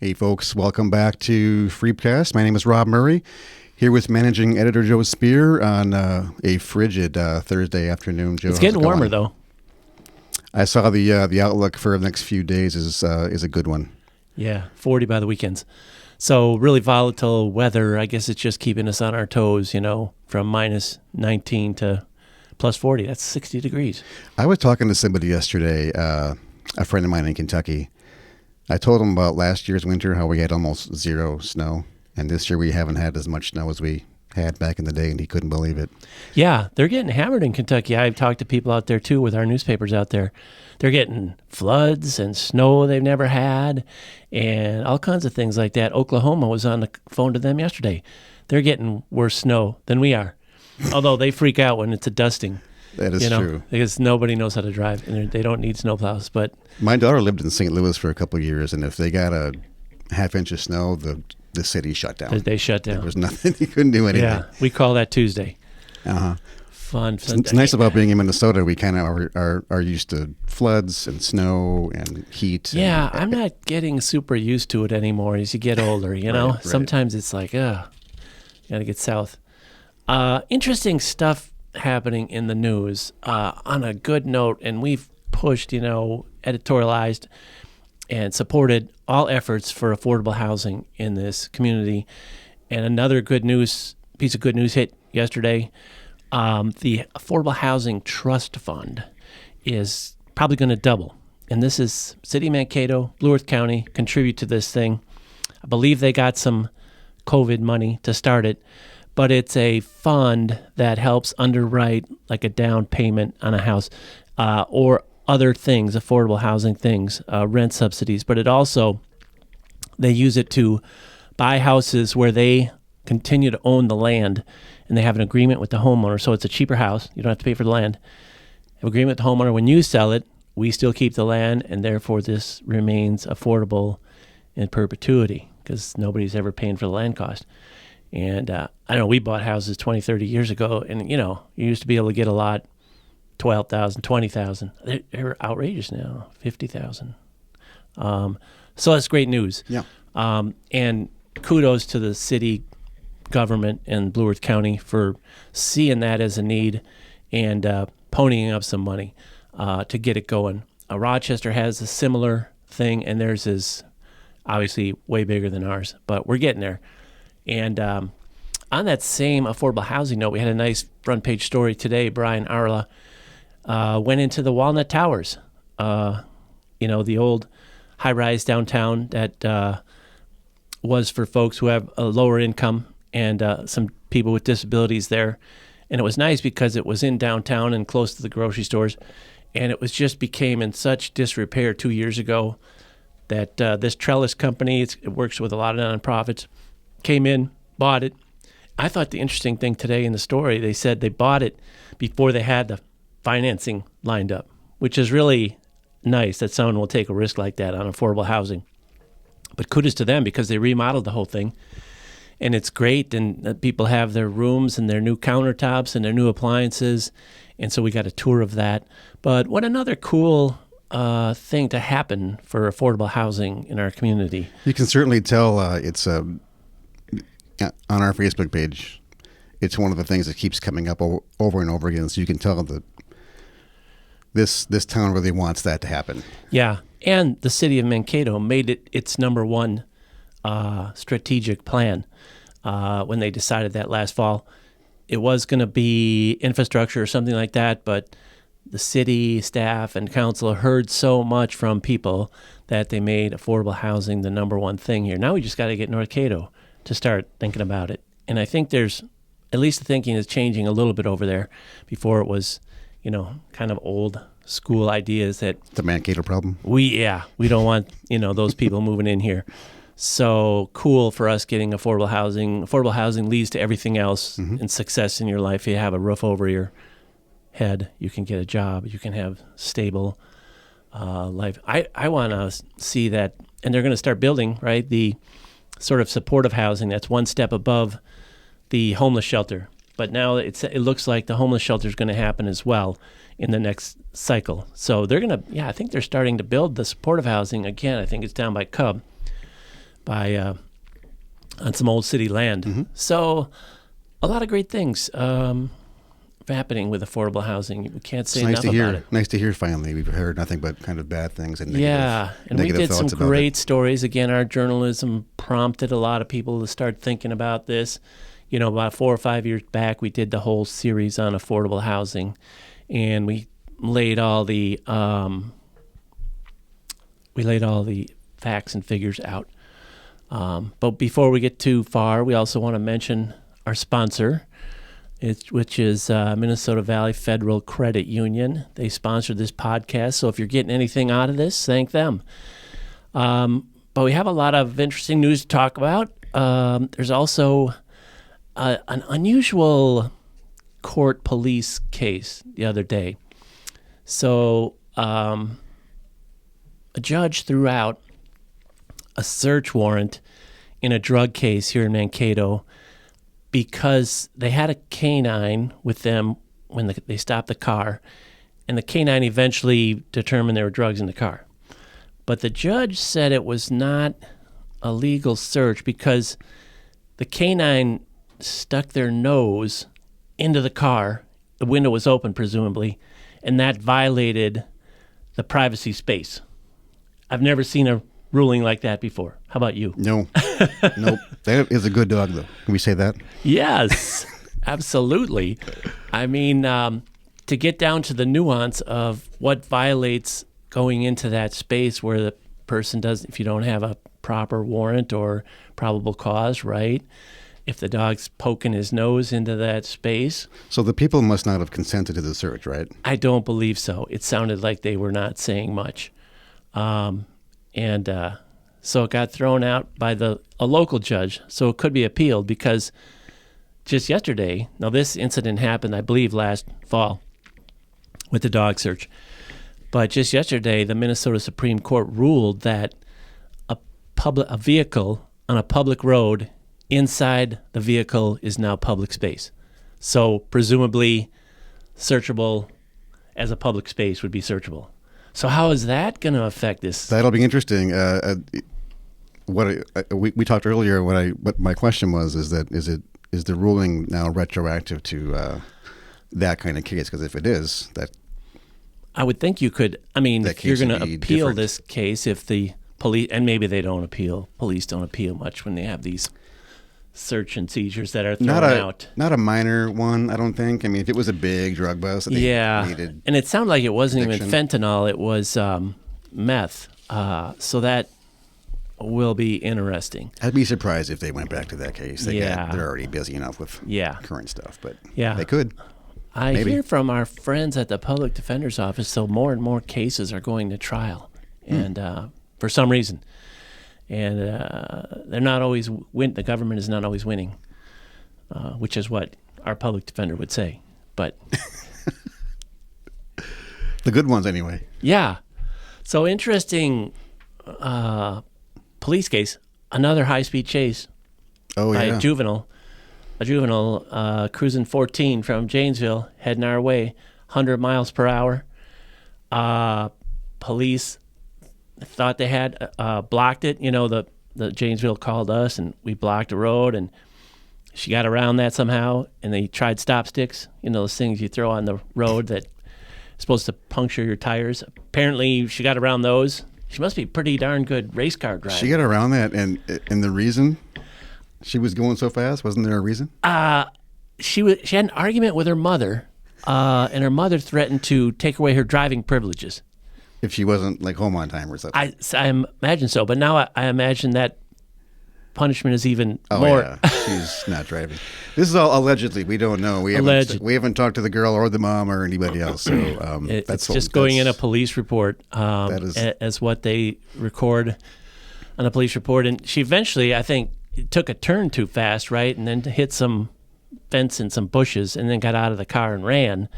Hey folks, welcome back to FreepCast. My name is Robb Murray, here with Managing Editor Joe Spear on a frigid Thursday afternoon. Joe, it's getting warmer though. I saw the outlook for the next few days is a good one. Yeah, 40 by the weekends. So really volatile weather. I guess it's just keeping us on our toes, from minus 19 to plus 40. That's 60 degrees. I was talking to somebody yesterday, a friend of mine in Kentucky. I told him about last year's winter, how we had almost zero snow. And this year we haven't had as much snow as we had back in the day, and he couldn't believe it. Yeah, they're getting hammered in Kentucky. I've talked to people out there, too, with our newspapers out there. They're getting floods and snow they've never had and all kinds of things like that. Oklahoma was on the phone to them yesterday. They're getting worse snow than we are, although they freak out when it's a dusting. That is true. Because nobody knows how to drive, and they don't need snowplows. But my daughter lived in St. Louis for a couple of years, and if they got a half inch of snow, the city shut down. They shut down. There was nothing. You couldn't do anything. Yeah, we call that Tuesday. Uh-huh. Fun. It's nice about being in Minnesota. We kind of are used to floods and snow and heat. Yeah, I'm not getting super used to it anymore as you get older, Right. Sometimes it's like, got to get south. Interesting stuff happening in the news on a good note, and we've pushed, editorialized and supported all efforts for affordable housing in this community. And another piece of good news hit yesterday. The Affordable Housing Trust Fund is probably going to double. And this is City of Mankato, Blue Earth County contribute to this thing. I believe they got some COVID money to start it. But it's a fund that helps underwrite like a down payment on a house or other things, affordable housing things, rent subsidies. But they use it to buy houses where they continue to own the land and they have an agreement with the homeowner. So it's a cheaper house. You don't have to pay for the land. Have an agreement with the homeowner. When you sell it, we still keep the land, and therefore this remains affordable in perpetuity because nobody's ever paying for the land cost. And I know we bought houses 20, 30 years ago, and, you used to be able to get a lot, $12,000, $20,000. They're outrageous now, $50,000. So that's great news. Yeah. And kudos to the city government and Blue Earth County for seeing that as a need and ponying up some money to get it going. Rochester has a similar thing, and theirs is obviously way bigger than ours, but we're getting there. And on that same affordable housing note, we had a nice front page story today. Brian Arla went into the Walnut Towers, the old high-rise downtown that was for folks who have a lower income and some people with disabilities there. And it was nice because it was in downtown and close to the grocery stores. And it became in such disrepair 2 years ago that this trellis company, it works with a lot of nonprofits, came in, bought it. I thought the interesting thing today in the story, they said they bought it before they had the financing lined up, which is really nice that someone will take a risk like that on affordable housing. But kudos to them because they remodeled the whole thing. And it's great, and people have their rooms and their new countertops and their new appliances. And so we got a tour of that. But what another cool thing to happen for affordable housing in our community. You can certainly tell it's on our Facebook page. It's one of the things that keeps coming up over and over again. So you can tell that this town really wants that to happen. Yeah, and the city of Mankato made it its number one strategic plan when they decided that last fall. It was going to be infrastructure or something like that, but the city staff and council heard so much from people that they made affordable housing the number one thing here. Now we just got to get North Cato to start thinking about it. And I think at least the thinking is changing a little bit over there. Before it was, kind of old school ideas that the Mankato problem. We don't want, those people moving in here. So cool for us getting affordable housing. Affordable housing leads to everything else and success in your life. You have a roof over your head. You can get a job. You can have stable life. I want to see that, and they're going to start building, right, the sort of supportive housing that's one step above the homeless shelter. But now it looks like the homeless shelter is going to happen as well in the next cycle. So they're going to, I think they're starting to build the supportive housing again. I think it's down by Cub. by on some old city land. Mm-hmm. So a lot of great things happening with affordable housing. We can't say enough about it. Nice to hear. Finally, we've heard nothing but kind of bad things and and we did some great stories. Again, our journalism prompted a lot of people to start thinking about this. You know, about 4 or 5 years back, we did the whole series on affordable housing, and we laid all the facts and figures out. But before we get too far, we also want to mention our sponsor, which is Minnesota Valley Federal Credit Union. They sponsored this podcast, so if you're getting anything out of this, thank them. But we have a lot of interesting news to talk about. There's also an unusual court police case the other day. So a judge threw out a search warrant in a drug case here in Mankato because they had a canine with them when they stopped the car, and the canine eventually determined there were drugs in the car. But the judge said it was not a legal search because the canine stuck their nose into the car. The window was open, presumably, and that violated the privacy space. I've never seen a ruling like that before. How about you? No. Nope. That is a good dog, though. Can we say that? Yes, absolutely. I mean, to get down to the nuance of what violates going into that space where the person doesn't, if you don't have a proper warrant or probable cause, right? If the dog's poking his nose into that space. So the people must not have consented to the search, right? I don't believe so. It sounded like they were not saying much. So it got thrown out by a local judge. So it could be appealed because just yesterday, now this incident happened, I believe, last fall with the dog search. But just yesterday, the Minnesota Supreme Court ruled that a vehicle on a public road, inside the vehicle is now public space. So presumably searchable as a public space would be searchable. So how is that going to affect this? That'll be interesting. We talked earlier. What my question was is the ruling now retroactive to that kind of case? Because if it is, that I would think you could. I mean, if you're going to appeal this case, if the police, and maybe they don't appeal. Police don't appeal much when they have these search and seizures that are thrown out. Not a minor one, I don't think. I mean, if it was a big drug bust, that they needed and it sounded like it wasn't addiction. Even fentanyl; it was meth. So that will be interesting. I'd be surprised if they went back to that case. They're already busy enough with current stuff, but they could. I hear from our friends at the Public Defender's Office, so more and more cases are going to trial, and for some reason. And they're not always the government is not always winning, which is what our public defender would say. But the good ones, anyway. Yeah. So interesting police case. Another high-speed chase by a juvenile. A juvenile cruising 14 from Janesville, heading our way, 100 miles per hour. Police thought they had blocked it. You know, the Janesville called us, and we blocked the road, and she got around that somehow, and they tried stop sticks, you know, those things you throw on the road that are supposed to puncture your tires. Apparently, she got around those. She must be a pretty darn good race car driver. She got around that, and the reason she was going so fast, wasn't there a reason? She had an argument with her mother, and her mother threatened to take away her driving privileges. If she wasn't like home on time or something. I imagine so, but now I imagine that punishment is even more. Yeah. She's not driving. This is all allegedly. We don't know. We haven't talked to the girl or the mom or anybody else. So it's just going in a police report as what they record on a police report. And she eventually, I think, took a turn too fast, right, and then hit some fence and some bushes, and then got out of the car and ran,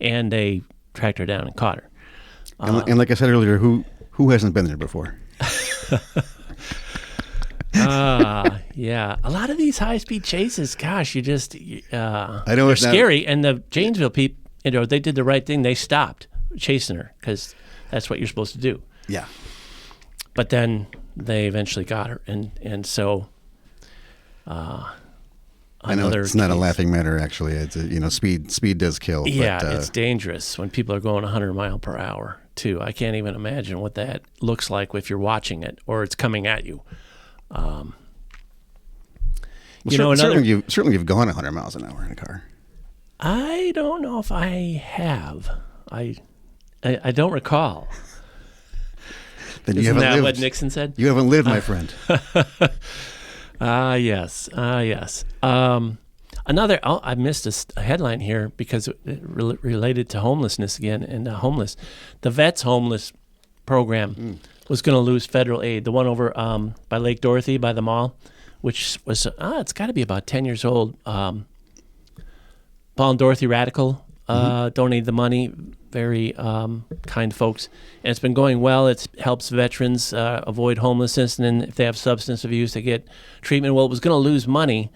and they tracked her down and caught her. And like I said earlier, who hasn't been there before? Yeah. A lot of these high-speed chases, gosh, I know they're scary. And the Janesville people, you know, they did the right thing. They stopped chasing her because that's what you're supposed to do. Yeah. But then they eventually got her, and so. I know it's not a laughing matter. Actually, it's speed does kill. Yeah, but, it's dangerous when people are going 100 mile per hour too. I can't even imagine what that looks like if you're watching it or it's coming at you. Certainly you've gone 100 miles an hour in a car. I don't know if I have. I don't recall. Then Isn't that what Nixon said? You haven't lived, my friend. Yes. I missed a headline here because it related to homelessness again and homeless. The Vets Homeless Program was going to lose federal aid. The one over by Lake Dorothy, by the mall, which was, it's got to be about 10 years old. Paul and Dorothy Radical donated the money. Very kind folks. And it's been going well. It helps veterans avoid homelessness, and then if they have substance abuse, they get treatment. Well, it was going to lose money,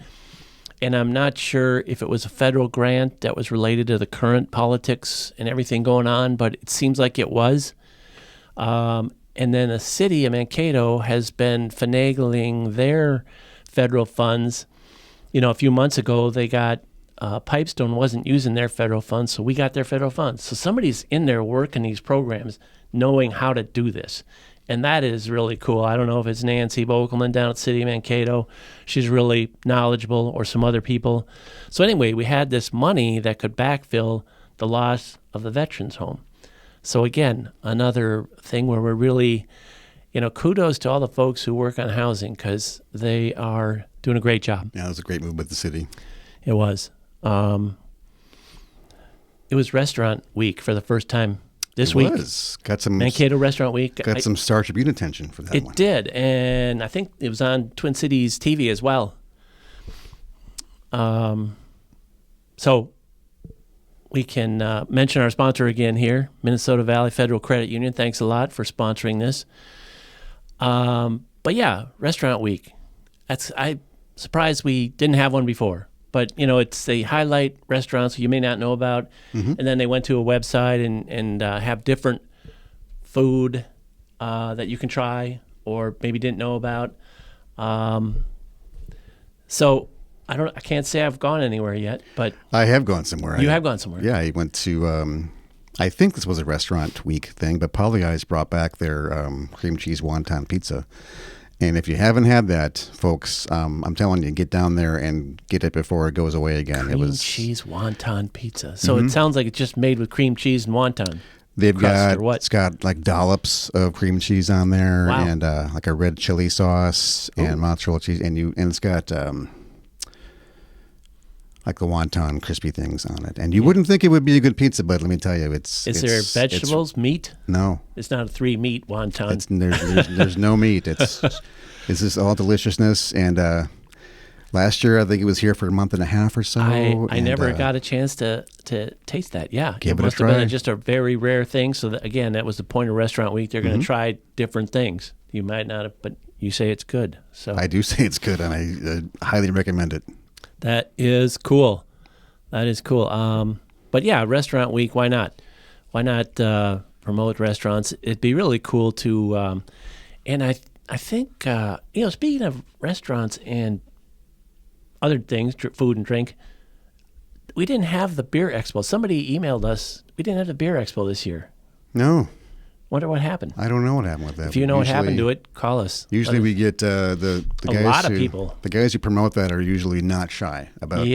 and I'm not sure if it was a federal grant that was related to the current politics and everything going on, but it seems like it was. And then the city of Mankato has been finagling their federal funds. A few months ago, they got Pipestone wasn't using their federal funds, so we got their federal funds. So somebody's in there working these programs, knowing how to do this. And that is really cool. I don't know if it's Nancy Bokelman down at City of Mankato. She's really knowledgeable, or some other people. So anyway, we had this money that could backfill the loss of the veterans home. So again, another thing where we're really, kudos to all the folks who work on housing, because they are doing a great job. Yeah, it was a great move with the city. It was. It was Restaurant Week for the first time this week. It was. Got some Mankato Restaurant Week. Got some Star Tribune attention for that one. It did, and I think it was on Twin Cities TV as well. So we can mention our sponsor again here, Minnesota Valley Federal Credit Union. Thanks a lot for sponsoring this. But yeah, Restaurant Week. I'm surprised we didn't have one before. But, it's they highlight restaurants you may not know about, and then they went to a website and have different food that you can try or maybe didn't know about. So I can't say I've gone anywhere yet, but I have gone somewhere. You have gone somewhere. Yeah, I went to. I think this was a Restaurant Week thing, but Pagliai's brought back their cream cheese wonton pizza. And if you haven't had that, folks, I'm telling you, get down there and get it before it goes away again. Cream cheese wonton pizza. So it sounds like it's just made with cream cheese and wonton. It's got like dollops of cream cheese on there, wow, and like a red chili sauce and mozzarella cheese, and it's got like the wonton crispy things on it. And you wouldn't think it would be a good pizza, but let me tell you, Is there vegetables, meat? No. It's not a 3-meat wonton. There's no meat. It's just all deliciousness. And last year, I think it was here for a month and a half or so. I never got a chance to taste that. Yeah. Give it it must a try. have been just a very rare thing. So again, that was the point of Restaurant Week. They're going to try different things. You might not have, but you say it's good. So I do say it's good, and I highly recommend it. That is cool. But yeah, Restaurant Week, why not? Why not promote restaurants? It'd be really cool to, and I think, speaking of restaurants and other things, food and drink, we didn't have the beer expo. Somebody emailed us. We didn't have the beer expo this year. No. Wonder what happened. I don't know what happened with that. If you know what happened to it, call us. Usually we get the guys. A lot of people. The guys who promote that are usually not shy about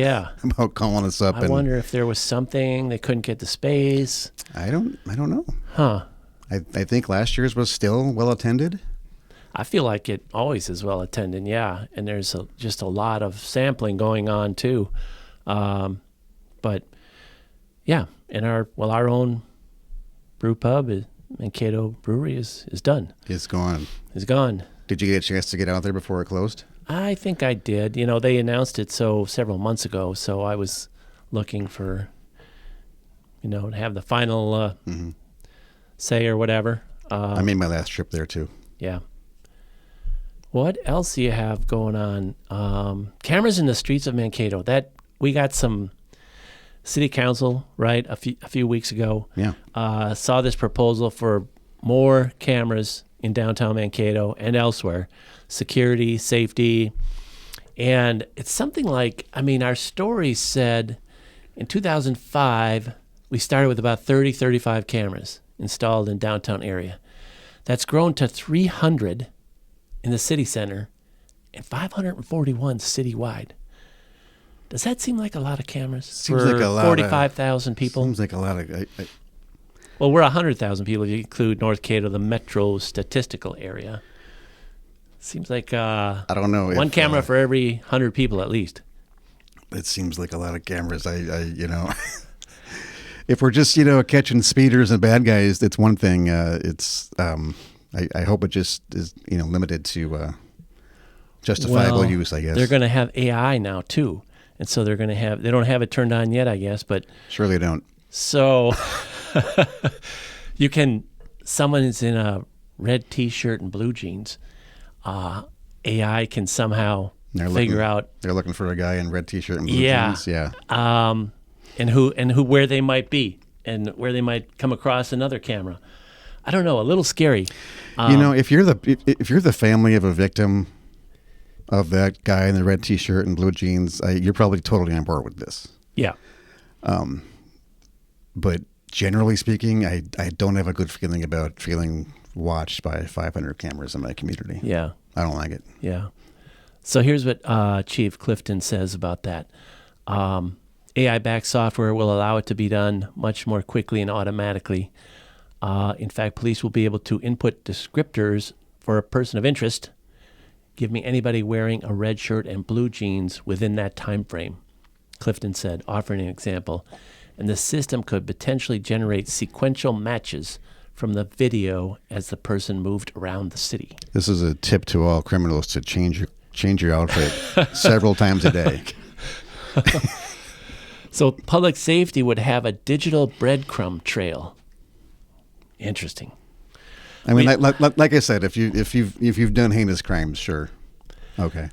calling us up. I wonder if there was something they couldn't get the space. I don't know. Huh. I think last year's was still well attended. I feel like it always is well attended, yeah. And there's just a lot of sampling going on too. But yeah, our own brew pub Mankato Brewery is done. It's gone. It's gone. Did you get a chance to get out there before it closed? I think I did. They announced it several months ago, so I was looking for, to have the final say or whatever. I made my last trip there too. Yeah. What else do you have going on? Cameras in the streets of Mankato. That we got some city council, right, a few weeks ago. Yeah. Saw this proposal for more cameras in downtown Mankato and elsewhere. Security, safety, and it's something like, our story said in 2005, we started with about 35 cameras installed in downtown area. That's grown to 300 in the city center and 541 citywide. Does that seem like a lot of cameras Seems for like a lot 45,000 people? Seems like a lot of. Well, we're 100,000 people if you include North Cato, the metro statistical area. Seems like I don't know. one camera for every 100 people at least. It seems like a lot of cameras. If we're just catching speeders and bad guys, it's one thing. I hope it just is limited to justifiable use. I guess they're going to have AI now too, and so they're going to have. They don't have it turned on yet, I guess, but surely don't. So someone is in a red T-shirt and blue jeans. AI can somehow figure out. They're looking for a guy in red T-shirt and blue jeans. Yeah. And where they might be and where they might come across another camera. I don't know. A little scary. If you're the family of a victim of that guy in the red T-shirt and blue jeans, you're probably totally on board with this. Yeah. But generally speaking, I don't have a good feeling about feeling watched by 500 cameras in my community. Yeah. I don't like it. Yeah. So here's what Chief Clifton says about that. AI-backed software will allow it to be done much more quickly and automatically. In fact, police will be able to input descriptors for a person of interest. Give me anybody wearing a red shirt and blue jeans within that time frame, Clifton said, offering an example. And the system could potentially generate sequential matches from the video as the person moved around the city. This is a tip to all criminals to change your outfit several times a day. So public safety would have a digital breadcrumb trail. Interesting. I mean, like I said, if you've done heinous crimes, sure, okay.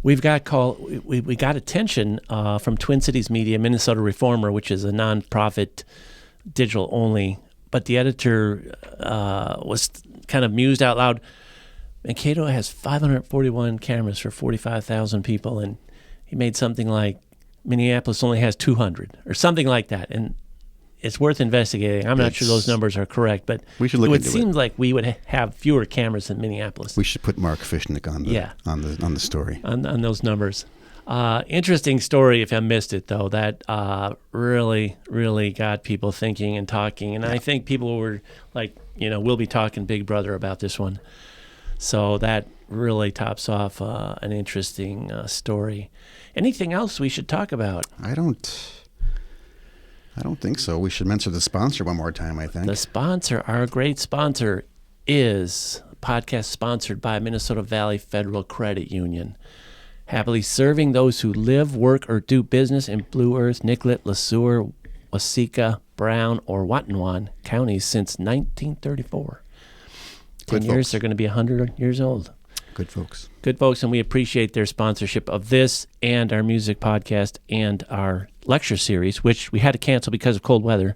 We got attention from Twin Cities Media, Minnesota Reformer, which is a nonprofit, digital only. But the editor was kind of mused out loud. Mankato has 541 cameras for 45,000 people, and he made something like Minneapolis only has 200 or something like that. And it's worth investigating. I'm not sure those numbers are correct, but we should look into it. It seems like we would have fewer cameras in Minneapolis. We should put Mark Fishnick on the story on those numbers. Interesting story. If I missed it though, that really, really got people thinking and talking. And I think people were like, we'll be talking Big Brother about this one. So that really tops off an interesting story. Anything else we should talk about? I don't think so. We should mention the sponsor one more time, I think. The sponsor, our great sponsor, is a podcast sponsored by Minnesota Valley Federal Credit Union. Happily serving those who live, work, or do business in Blue Earth, Nicollet, LeSueur, Waseca, Brown, or Wonton counties since 1934. 10 years, they're going to be 100 years old. Good folks. Good folks, and we appreciate their sponsorship of this and our music podcast and our lecture series, which we had to cancel because of cold weather,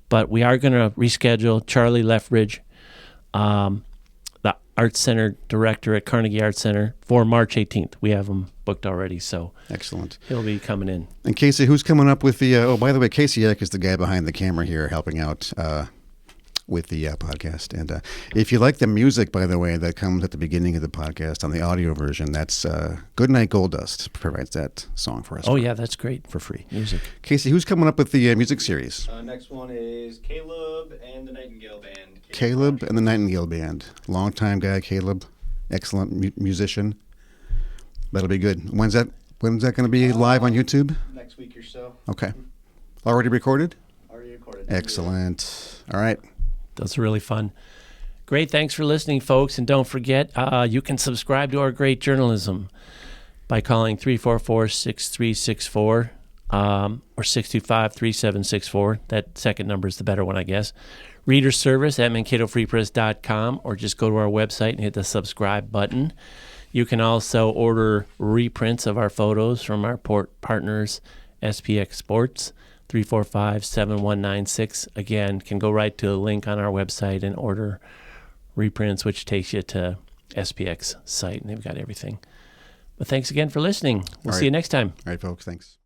but we are going to reschedule Charlie Leffridge, the Arts Center director at Carnegie Arts Center, for March 18th. We have him booked already, so excellent. He'll be coming in. And Casey, who's coming up with the, by the way, Casey Eck is the guy behind the camera here helping out with the podcast. And if you like the music, by the way, that comes at the beginning of the podcast on the audio version, that's Goodnight Gold Dust provides that song for us. Oh, yeah, that's great. For free. Music. Casey, who's coming up with the music series? Next one is Caleb and the Nightingale Band. Caleb and the Nightingale Band. Longtime guy, Caleb. Excellent musician. That'll be good. When's that going to be live on YouTube? Next week or so. Okay. Already recorded? Already recorded. Excellent. All right. Those are really fun. Great. Thanks for listening, folks. And don't forget, you can subscribe to our great journalism by calling 344-6364 or 625-3764. That second number is the better one, I guess. Reader service at MankatoFreePress.com, or just go to our website and hit the subscribe button. You can also order reprints of our photos from our partners, SPX Sports. 345-7196. Again, can go right to the link on our website and order reprints, which takes you to SPX site, and they've got everything. But thanks again for listening. We'll see you next time. All right, folks. Thanks.